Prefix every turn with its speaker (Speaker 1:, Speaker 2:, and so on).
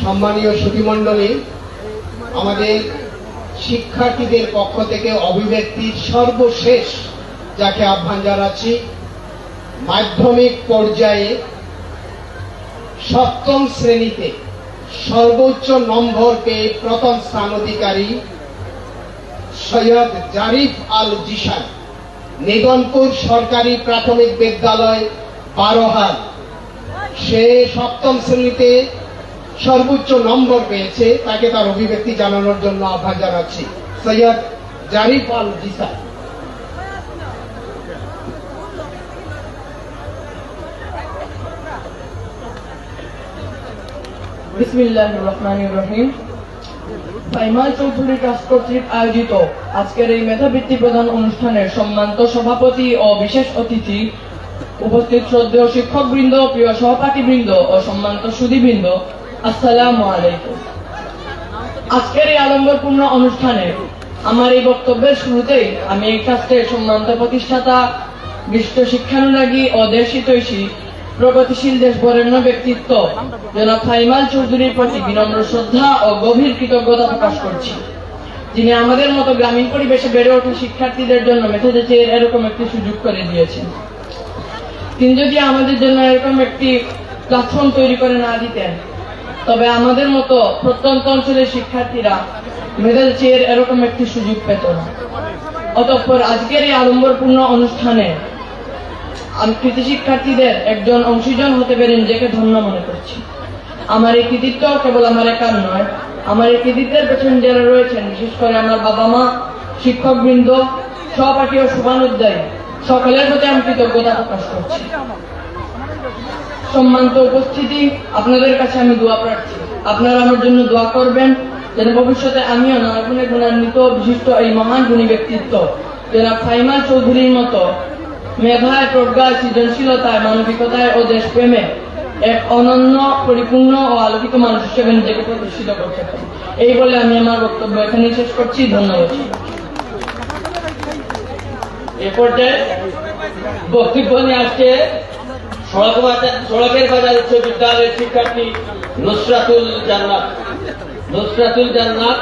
Speaker 1: সম্মানীয় সুধীমণ্ডলী, আমাদের শিক্ষার্থীদের পক্ষ থেকে অভিব্যক্তির সর্বশেষ যাকে আহ্বান জানাচ্ছি, মাধ্যমিক পর্যায়ে সপ্তম শ্রেণীতে সর্বোচ্চ নম্বর পেয়ে প্রথম স্থান অধিকারী সৈয়দ জারিফ আল জিসান, নিগনপুর সরকারি প্রাথমিক বিদ্যালয় বারোহাল। সে সপ্তম শ্রেণীতে সর্বোচ্চ নম্বর পেয়েছে, তাকে তার অভিব্যক্তি জানানোর জন্য আহ্বান জানাচ্ছি। সৈয়দ জারিফ আল জিসান।
Speaker 2: বিসমিল্লাহির রহমানির রহিম। ফাইমাল চৌধুরী ট্রাস্ট কর্তৃক আয়োজিত আজকের এই মেধাবৃত্তি প্রদান অনুষ্ঠানের সম্মানিত সভাপতি ও বিশেষ অতিথি, উপস্থিত শ্রদ্ধেয় শিক্ষকবৃন্দ, প্রিয় সহপাঠীবৃন্দ ও সম্মানিত সুধীবৃন্দ, আসসালামু আলাইকুম। আজকের এই আড়ম্বরপূর্ণ অনুষ্ঠানে আমার এই বক্তব্যের শুরুতেই আমি এই ট্রাস্টের সম্মানিত প্রতিষ্ঠাতা, বিশিষ্ট শিক্ষানুরাগী ও দেশহিতৈষী প্রগতিশীল দেশ বরেণ্য ব্যক্তিত্ব জনাব ফাইমাল চৌধুরীর প্রতি বিনম্র শ্রদ্ধা ও গভীর কৃতজ্ঞতা প্রকাশ করছি, যিনি আমাদের মতো গ্রামীণ পরিবেশে বেড়ে ওঠা শিক্ষার্থীদের জন্য মেধাযাচাইয়ের এরকম একটি সুযোগ করে দিয়েছেন। তিনি যদি আমাদের জন্য এরকম একটি প্ল্যাটফর্ম তৈরি করে না দিতেন, তবে আমাদের মতো প্রত্যন্ত অঞ্চলের শিক্ষার্থীরা মেধাযাচাইয়ের এরকম একটি সুযোগ পেত না। অতঃপর আজকের এই আড়ম্বরপূর্ণ অনুষ্ঠানে আমি কৃতি শিক্ষার্থীদের একজন অংশীজন হতে পেরে নিজেকে ধন্য মনে করছি। আমার এই কৃতিত্ব কেবল আমার একার নয়, আমার এই কৃতিত্বের পেছনে যারা রয়েছেন, বিশেষ করে আমার বাবা মা, শিক্ষকবৃন্দ, সহপাঠী ও শুভানুধ্যায়ী, সকলের প্রতি আমি কৃতজ্ঞতা প্রকাশ করছি। সম্মানিত উপস্থিতি, আপনাদের কাছে আমি দোয়া প্রার্থী। আপনারা আমার জন্য দোয়া করবেন যেন ভবিষ্যতে আমিও নানা গুণে গুণান্বিত বিশিষ্ট এই মহান গুণী ব্যক্তিত্ব জনাব ফাইমাল চৌধুরীর মতো মেধায়, প্রজ্ঞায়, সৃজনশীলতায়, মানবিকতায় ও দেশপ্রেমে এক অনন্য, পরিপূর্ণ ও আলোকিত মানুষ হিসেবে নিজেকে প্রতিষ্ঠিত করতে পারি। এই বলে আমি আমার বক্তব্য এখানেই শেষ করছি। ধন্যবাদ।
Speaker 3: এ পর্যায়ে বক্তব্য নিয়ে আসছে সড়কের বাজার উচ্চ বিদ্যালয়ের শিক্ষার্থী নুসরাতুল জান্নাত।